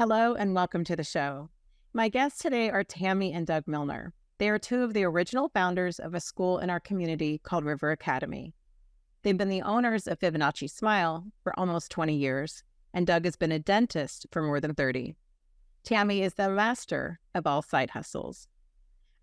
Hello and welcome to the show. My guests today are Tami and Doug Milner. They are two of the original founders of a school in our community called River Academy. They've been the owners of Fibonacci Smile for almost 20 years, and Doug has been a dentist for more than 30. Tami is the master of all side hustles.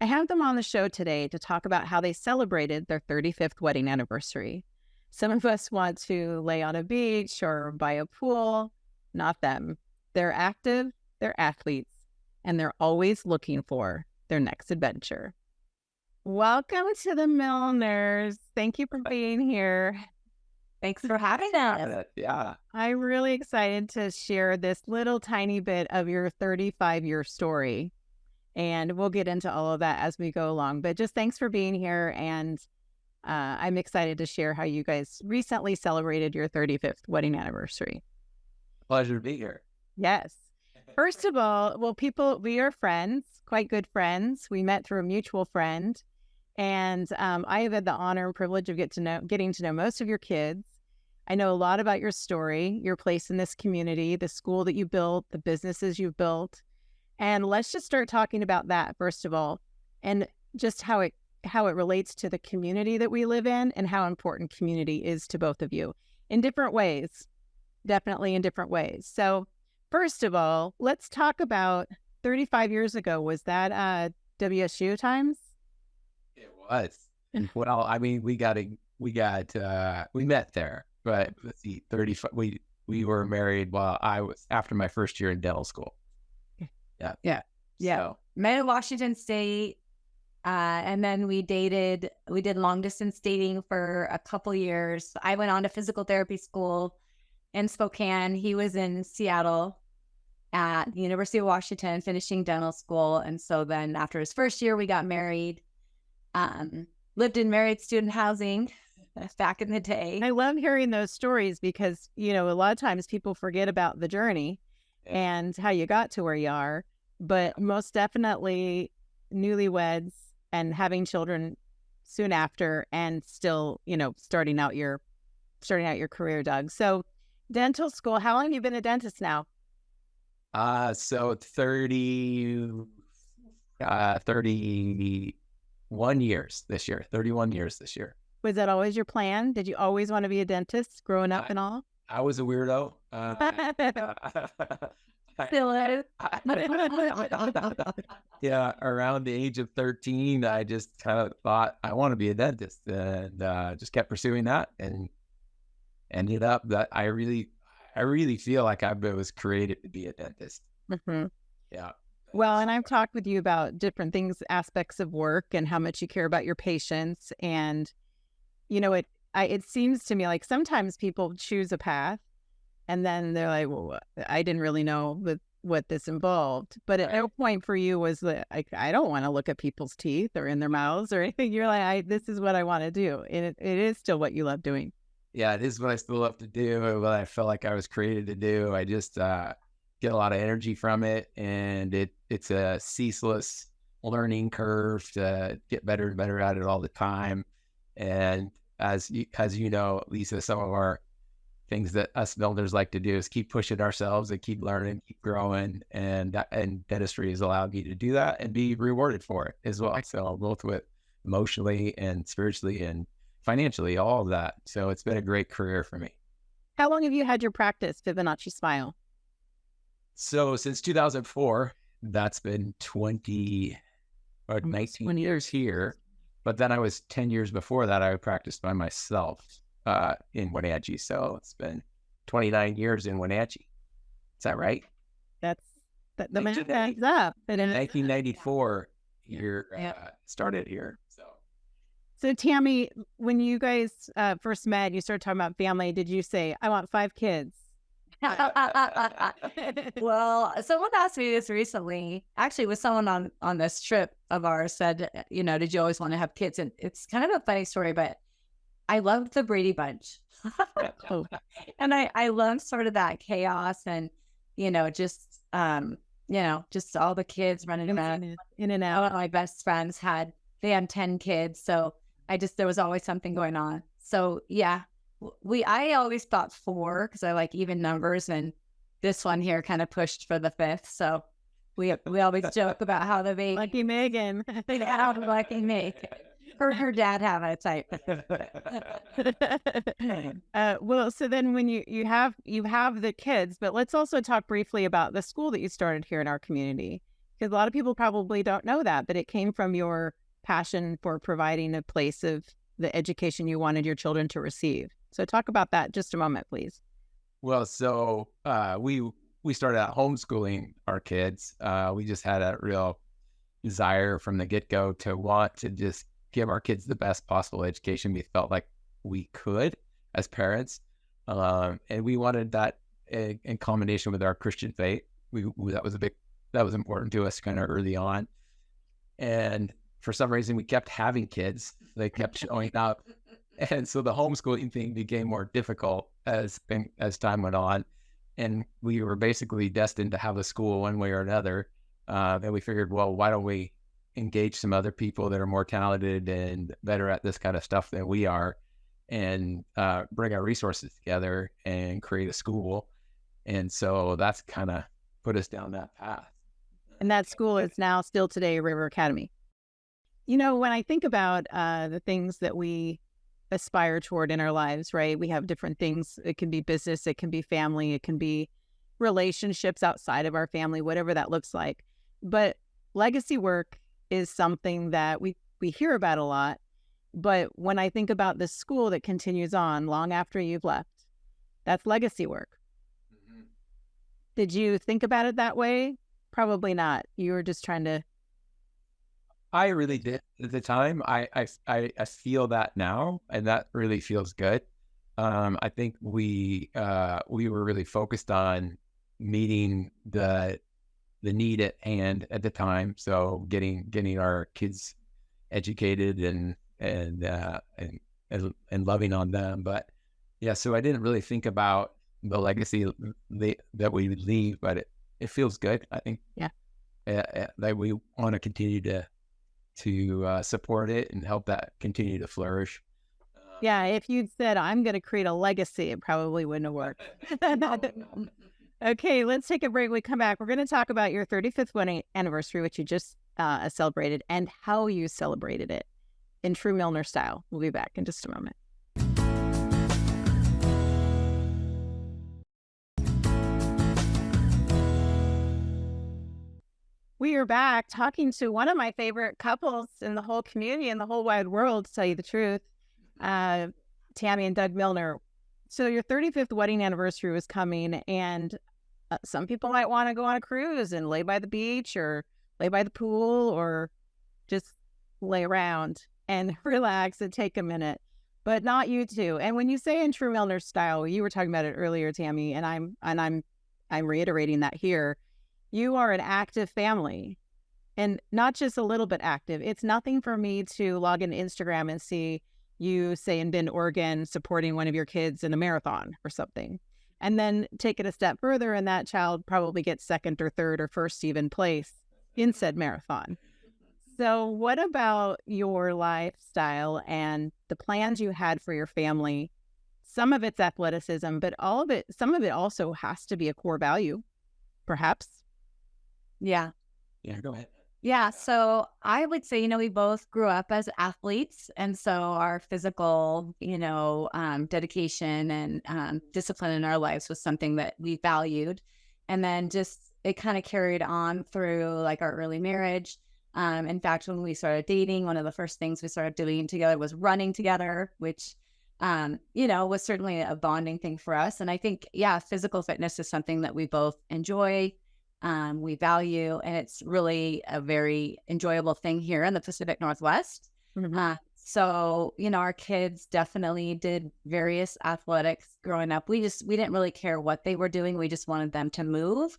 I have them on the show today to talk about how they celebrated their 35th wedding anniversary. Some of us want to lay on a beach or by a pool. Not them. They're active, they're athletes, and they're always looking for their next adventure. Welcome to the Milners. Thank you for being here. Thanks for having us. Yeah. I'm really excited to share this little tiny bit of your 35-year story. And we'll get into all of that as we go along. But just thanks for being here. And I'm excited to share how you guys recently celebrated your 35th wedding anniversary. Pleasure to be here. Yes. First of all, we are friends, quite good friends. We met through a mutual friend. And I have had the honor and privilege of getting to know most of your kids. I know a lot about your story, your place in this community, the school that you built, the businesses you've built. And let's just start talking about that, first of all, and just how it relates to the community that we live in and how important community is to both of you in different ways, definitely in different ways. So first of all, let's talk about 35 years ago. Was that WSU times? It was. Well, I mean, we met there, but let's see, 35. We were married while I was after my first year in dental school. Yeah. So, Met at Washington State, and then we dated. We did long distance dating for a couple years. I went on to physical therapy school in Spokane. He was in Seattle at the University of Washington, finishing dental school. And so then after his first year, we got married. Lived in married student housing back in the day. I love hearing those stories because, a lot of times people forget about the journey and how you got to where you are, but most definitely newlyweds and having children soon after and still, starting out your career, Doug. So dental school, how long have you been a dentist now? so 31 years this year. 31 years this year. Was that always your plan? Did you always want to be a dentist growing up and all? I was a weirdo. Still is. Yeah, around the age of 13, I just kind of thought I want to be a dentist, and just kept pursuing that, and ended up that I really feel like I was created to be a dentist. Mm-hmm. Yeah. Well, and I've talked with you about different things, aspects of work and how much you care about your patients. And, it seems to me like sometimes people choose a path and then they're like, well, I didn't really know what this involved. But at no point for you was that I don't want to look at people's teeth or in their mouths or anything. You're like, this is what I want to do. And it is still what you love doing. Yeah, it is what I still love to do, what I felt like I was created to do. I just get a lot of energy from it, and it's a ceaseless learning curve to get better and better at it all the time. And as you know, Lisa, some of our things that us builders like to do is keep pushing ourselves and keep learning, keep growing, and dentistry has allowed me to do that and be rewarded for it as well. So both with emotionally and spiritually and financially, all of that. So it's been a great career for me. How long have you had your practice, Fibonacci Smile? So since 2004, that's been 19 years here. But then I was 10 years before that, I practiced by myself in Wenatchee. So it's been 29 years in Wenatchee. Is that right? That's the math adds up. In 1994, started here. So Tami, when you guys first met, you started talking about family. Did you say, I want 5 kids? Well, someone asked me this recently. Actually, with someone on this trip of ours said, did you always want to have kids? And it's kind of a funny story, but I loved the Brady Bunch. And I loved sort of that chaos and, just all the kids running around in and out. My best friends had 10 kids. So there was always something going on. So yeah, I always thought 4 because I like even numbers, and this one here kind of pushed for the 5th. So we always joke about how the baby Lucky Megan. how lucky me. Her dad have a type. Well, so then when you have the kids, but let's also talk briefly about the school that you started here in our community, because a lot of people probably don't know that, but it came from your passion for providing a place of the education you wanted your children to receive. So talk about that just a moment, please. Well, so we started out homeschooling our kids. We just had a real desire from the get-go to want to just give our kids the best possible education we felt like we could as parents. And we wanted that in combination with our Christian faith. That was important to us kind of early on. And for some reason, we kept having kids. They kept showing up. And so the homeschooling thing became more difficult as time went on. And we were basically destined to have a school one way or another. And we figured, well, why don't we engage some other people that are more talented and better at this kind of stuff than we are, and bring our resources together and create a school. And so that's kind of put us down that path. And that school is now still today River Academy. You know, when I think about the things that we aspire toward in our lives, right? We have different things. It can be business, it can be family, it can be relationships outside of our family, whatever that looks like. But legacy work is something that we hear about a lot. But when I think about the school that continues on long after you've left, that's legacy work. Mm-hmm. Did you think about it that way? Probably not. You were just trying to. I really did at the time. I feel that now, and that really feels good. I think we were really focused on meeting the need at hand at the time. So getting our kids educated and loving on them. But yeah, so I didn't really think about the legacy that we would leave, but it feels good. I think that we want to continue to support it and help that continue to flourish. Yeah, if you'd said, I'm going to create a legacy, it probably wouldn't have worked. Okay, let's take a break. When we come back, we're going to talk about your 35th wedding anniversary, which you just celebrated, and how you celebrated it in true Milner style. We'll be back in just a moment. We are back talking to one of my favorite couples in the whole community and the whole wide world, to tell you the truth, Tami and Doug Milner. So your 35th wedding anniversary was coming, and some people might want to go on a cruise and lay by the beach or lay by the pool or just lay around and relax and take a minute, but not you two. And when you say in true Milner style, you were talking about it earlier, Tami, and I'm reiterating that here. You are an active family, and not just a little bit active. It's nothing for me to log into Instagram and see you, say, in Bend, Oregon, supporting one of your kids in a marathon or something, and then take it a step further, and that child probably gets second or third or first even place in said marathon. So what about your lifestyle and the plans you had for your family? Some of it's athleticism, but some of it also has to be a core value, perhaps. Yeah. Yeah, go ahead. Yeah. So I would say, we both grew up as athletes. And so our physical, dedication and discipline in our lives was something that we valued. And then just it kind of carried on through like our early marriage. In fact, when we started dating, one of the first things we started doing together was running together, which, was certainly a bonding thing for us. And I think, physical fitness is something that we both enjoy. We value, and it's really a very enjoyable thing here in the Pacific Northwest. Mm-hmm. So, our kids definitely did various athletics growing up. We didn't really care what they were doing. We just wanted them to move.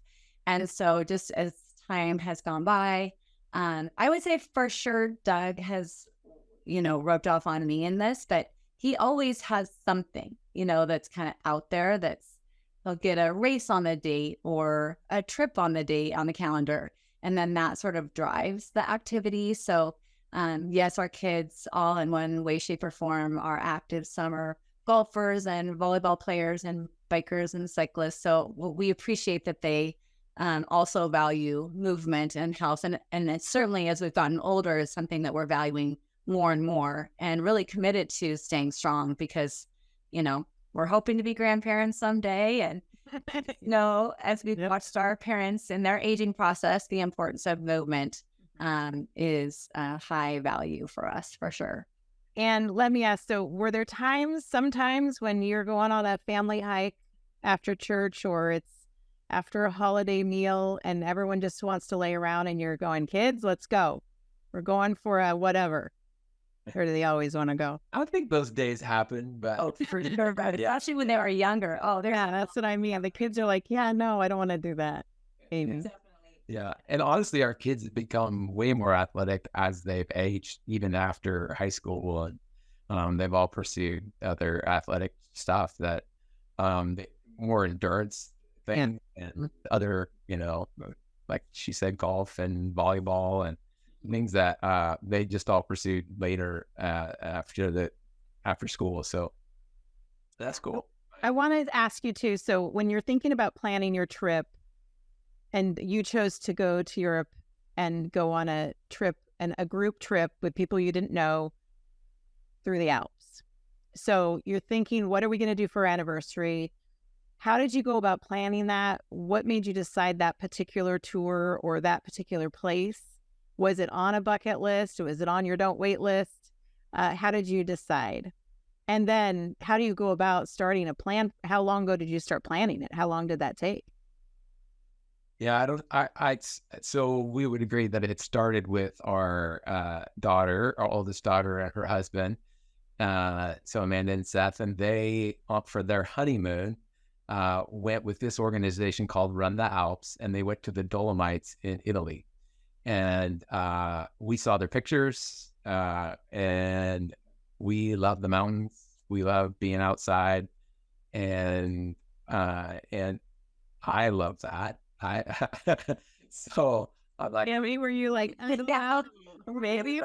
And so just as time has gone by, I would say for sure, Doug has, rubbed off on me in this, but he always has something, that's kind of out there he'll get a race on the date or a trip on the date on the calendar. And then that sort of drives the activity. So, yes, our kids all in one way, shape, or form are active. Some are golfers and volleyball players. And bikers and cyclists. So we appreciate that they also value movement and health. And it's certainly, as we've gotten older, is something that we're valuing more and more, and really committed to staying strong because, we're hoping to be grandparents someday. And, as we've watched our parents in their aging process, the importance of movement is a high value for us, for sure. And let me ask, so were there sometimes when you're going on a family hike after church, or it's after a holiday meal and everyone just wants to lay around and you're going, kids, let's go. We're going for a whatever. Or do they always want to go? I don't think those days happen, but For sure. Especially when they were younger. Yeah, that's what I mean. The kids are like, yeah, no, I don't want to do that. Amy. Yeah. And honestly, our kids have become way more athletic as they've aged, even after high school. And they've all pursued other athletic stuff that more endurance thing and other, like she said, golf and volleyball and things that they just all pursued later after school. So that's cool. I wanted to ask you too. So when you're thinking about planning your trip, and you chose to go to Europe and go on a trip, and a group trip with people you didn't know through the Alps. So you're thinking, what are we going to do for our anniversary? How did you go about planning that? What made you decide that particular tour or that particular place? Was it on a bucket list? Was it on your don't wait list? How did you decide? And then how do you go about starting a plan? How long ago did you start planning it? How long did that take? Yeah, so we would agree that it started with our oldest daughter and her husband. So Amanda and Seth, and they, for their honeymoon, went with this organization called Run the Alps, and they went to the Dolomites in Italy. And we saw their pictures, and we love the mountains. We love being outside, and I love that. So I'm like, yeah, were you like, maybe?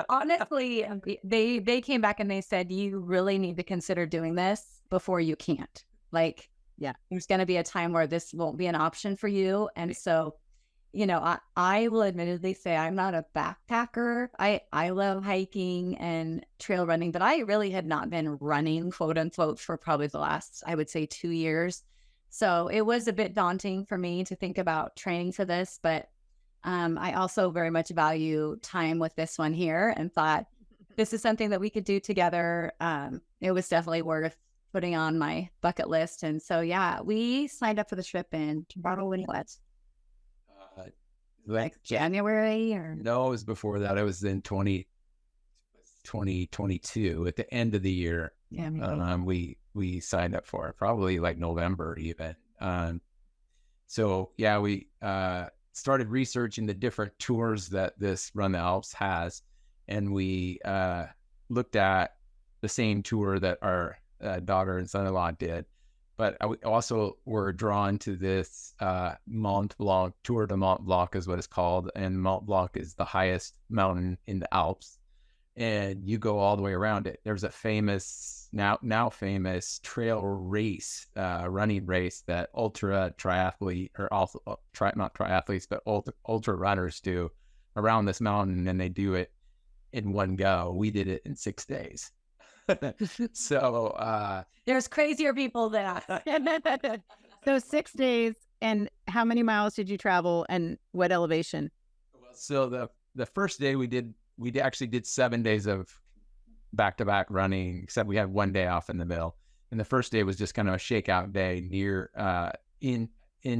Honestly, they came back and they said, you really need to consider doing this before you can't. Like, yeah, there's going to be a time where this won't be an option for you. And so, I will admittedly say I'm not a backpacker. I love hiking and trail running, but I really had not been running, quote unquote, for probably the last, I would say, 2 years. So it was a bit daunting for me to think about training for this, but I also very much value time with this one here and thought this is something that we could do together. It was definitely worth putting on my bucket list. And so, yeah, we signed up for the trip in like January or? No, it was before that. It was in 2022 at the end of the year. Yeah, we signed up for it, probably like November even. So yeah, we started researching the different tours that this Run the Alps has, and we looked at the same tour that our daughter and son-in-law did. But we also were drawn to this Mont Blanc, Tour de Mont Blanc is what it's called, and Mont Blanc is the highest mountain in the Alps. And you go all the way around it. There's a famous, now famous trail race, running race that ultra triathlete, or also not triathletes, but ultra runners do around this mountain, and they do it in one go. We did it in 6 days. So there's crazier people than us. So 6 days, and how many miles did you travel, and what elevation? So the first day we actually did 7 days of back-to-back running, except we had 1 day off in the middle. And the first day was just kind of a shakeout day near in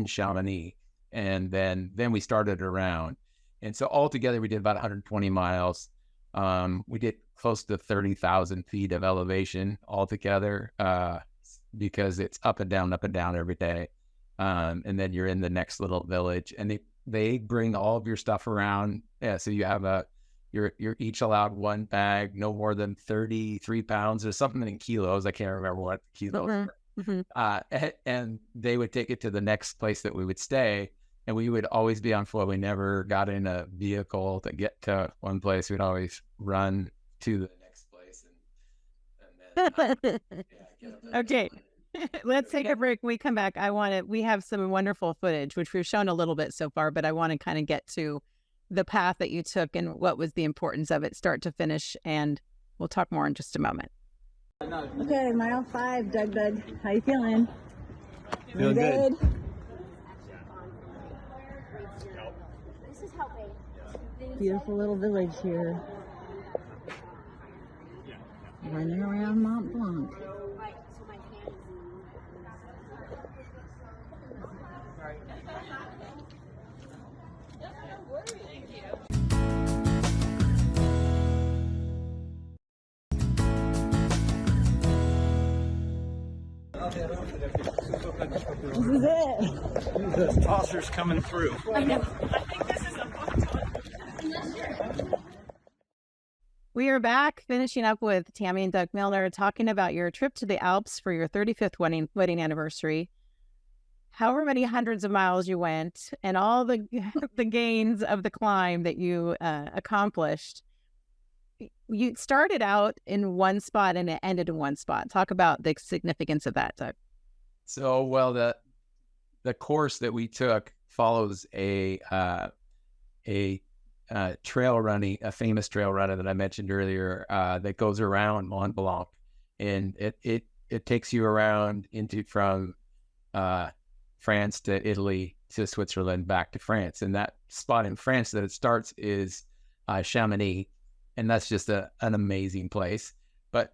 Chamonix. And then we started around. And so altogether we did about 120 miles. We did close to 30,000 feet of elevation altogether, because it's up and down every day. And then you're in the next little village, and they bring all of your stuff around. Yeah, so you have you're each allowed one bag, no more than 33 pounds or something in kilos. I can't remember what kilos were. Mm-hmm. And they would take it to the next place that we would stay, and we would always be on foot. We never got in a vehicle to get to one place. We'd always run to the next place. And then, Okay. Let's take a break. When we come back, we have some wonderful footage, which we've shown a little bit so far, but I want to kind of get to the path that you took and what was the importance of it, start to finish. And we'll talk more in just a moment. Okay, mile 5, Doug. How you feeling? Feeling good. Beautiful little village here. Running around Mont Blanc. This is it. The tossers coming through. We are back finishing up with Tami and Doug Milner talking about your trip to the Alps for your 35th wedding anniversary. However many hundreds of miles you went and all the the gains of the climb that you accomplished. You started out in one spot and it ended in one spot. Talk about the significance of that, Doug. So, well, the course that we took follows a trail running, a famous trail runner that I mentioned earlier, that goes around Mont Blanc, and it takes you around from France to Italy to Switzerland back to France, and that spot in France that it starts is Chamonix, and that's just an amazing place. But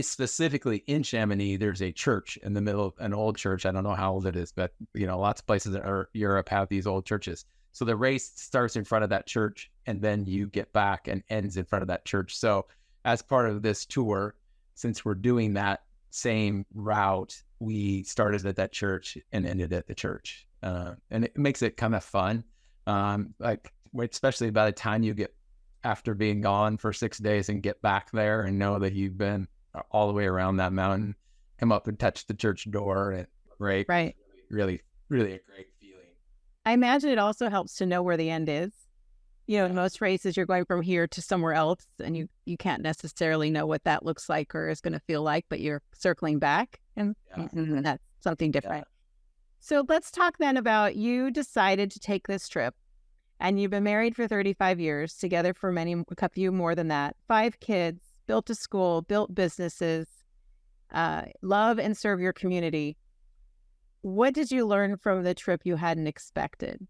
specifically in Chamonix, there's a church in the middle, an old church. I don't know how old it is, but lots of places in Europe have these old churches. So the race starts in front of that church, and then you get back and ends in front of that church. So as part of this tour, since we're doing that same route, we started at that church and ended at the church. And it makes it kind of fun. Especially by the time you get, after being gone for 6 days, and get back there and know that you've been all the way around that mountain, come up and touch the church door. And right. Really, really a great feeling. I imagine it also helps to know where the end is. In most races, you're going from here to somewhere else, and you can't necessarily know what that looks like or is going to feel like, but you're circling back, and that's something different. Yeah. So let's talk then about, you decided to take this trip, and you've been married for 35 years, together for a few more than that, 5 kids, built a school, built businesses, love and serve your community. What did you learn from the trip you hadn't expected?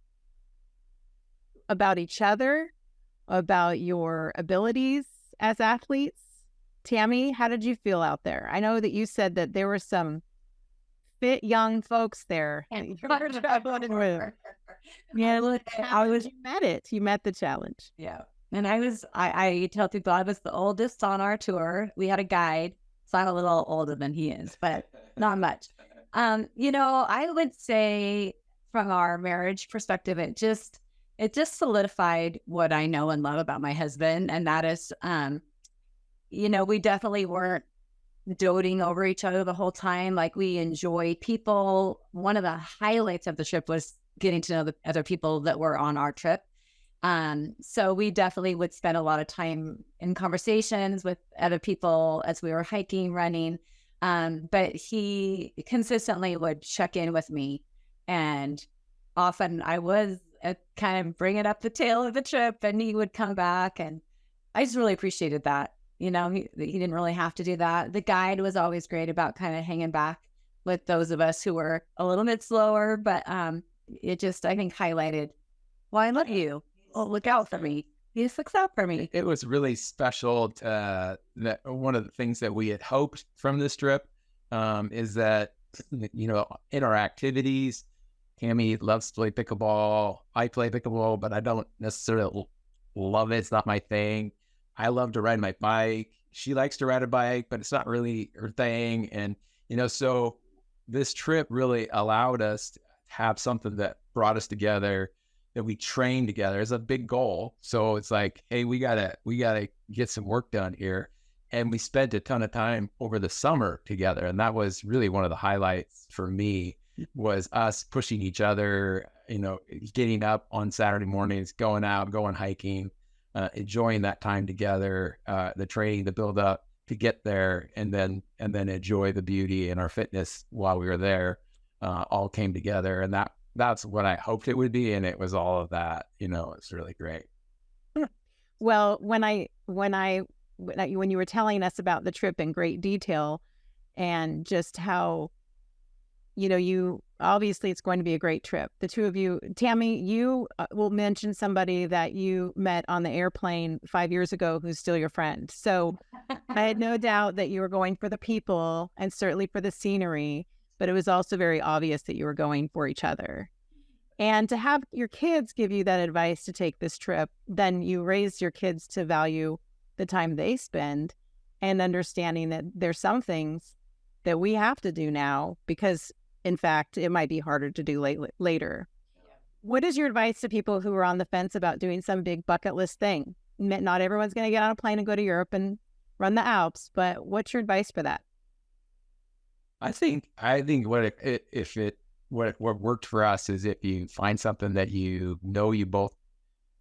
About each other, about your abilities as athletes? Tami, how did you feel out there? I know that you said that there were some fit young folks there. And you met it. You met the challenge. Yeah. And I tell people I was the oldest on our tour. We had a guide, so I'm a little older than he is, but not much. I would say from our marriage perspective, it just solidified what I know and love about my husband. And that is, we definitely weren't doting over each other the whole time. Like, we enjoy people. One of the highlights of the trip was getting to know the other people that were on our trip. So we definitely would spend a lot of time in conversations with other people as we were hiking, running. But he consistently would check in with me, and often I was kind of bringing up the tail of the trip, and he would come back, and I just really appreciated that. He didn't really have to do that. The guide was always great about kind of hanging back with those of us who were a little bit slower, but it just, I think, highlighted, well, I love you. Oh, look out for me. He looks out for me. It was really special. That one of the things that we had hoped from this trip is that, in our activities, Tami loves to play pickleball. I play pickleball, but I don't necessarily love it. It's not my thing. I love to ride my bike. She likes to ride a bike, but it's not really her thing. And, so this trip really allowed us to have something that brought us together, that we trained together. It's a big goal. So it's like, hey, we gotta get some work done here. And we spent a ton of time over the summer together. And that was really one of the highlights for me, was us pushing each other, getting up on Saturday mornings, going out, going hiking, enjoying that time together, the training, the build up, to get there and then enjoy the beauty and our fitness while we were there, all came together. And that's what I hoped it would be. And it was all of that, it's really great. Well, when you were telling us about the trip in great detail and just how, you obviously it's going to be a great trip. The two of you, Tami, you will mention somebody that you met on the airplane 5 years ago who's still your friend. So I had no doubt that you were going for the people and certainly for the scenery, but it was also very obvious that you were going for each other. And to have your kids give you that advice to take this trip, then you raise your kids to value the time they spend and understanding that there's some things that we have to do now because, in fact, it might be harder to do later. What is your advice to people who are on the fence about doing some big bucket list thing? Not everyone's going to get on a plane and go to Europe and run the Alps, but what's your advice for that? I think what worked for us is if you find something that you both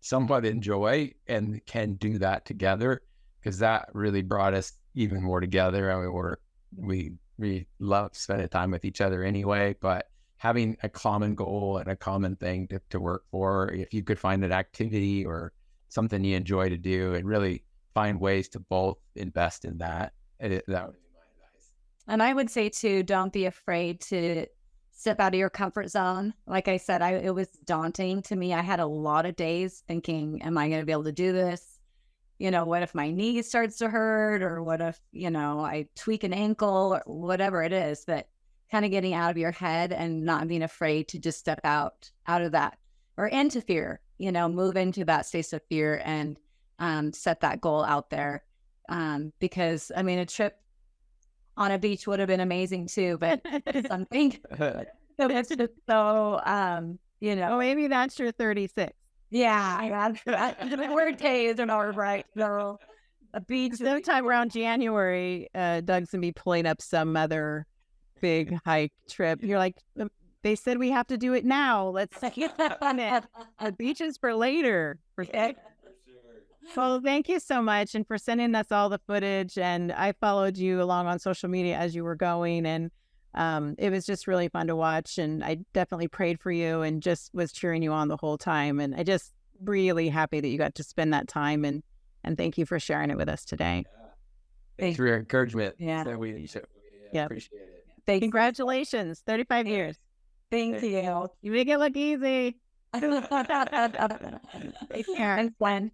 somewhat enjoy and can do that together, because that really brought us even more together. I mean, we love spending time with each other anyway, but having a common goal and a common thing to work for, if you could find an activity or something you enjoy to do and really find ways to both invest in that, that would be my advice. And I would say too, don't be afraid to step out of your comfort zone. Like I said, it was daunting to me. I had a lot of days thinking, am I going to be able to do this? What if my knee starts to hurt, or what if, I tweak an ankle, or whatever it is, but kind of getting out of your head and not being afraid to just step out of that or into fear, move into that space of fear and set that goal out there. Because I mean, a trip on a beach would have been amazing too, but something that's just so, maybe that's your 36. Yeah, we're days and hours, right? No, a beach. Sometime around January, Doug's gonna be pulling up some other big hike trip. You're like, they said we have to do it now. Let's get that on it. The beach is for later. Well, thank you so much, and for sending us all the footage. And I followed you along on social media as you were going, and it was just really fun to watch. And I definitely prayed for you and just was cheering you on the whole time. And I just really happy that you got to spend that time. And thank you for sharing it with us today. Thanks for your encouragement. Yeah. So we appreciate it. Congratulations, 35 years. Thank you. You make it look easy. Take care. And when.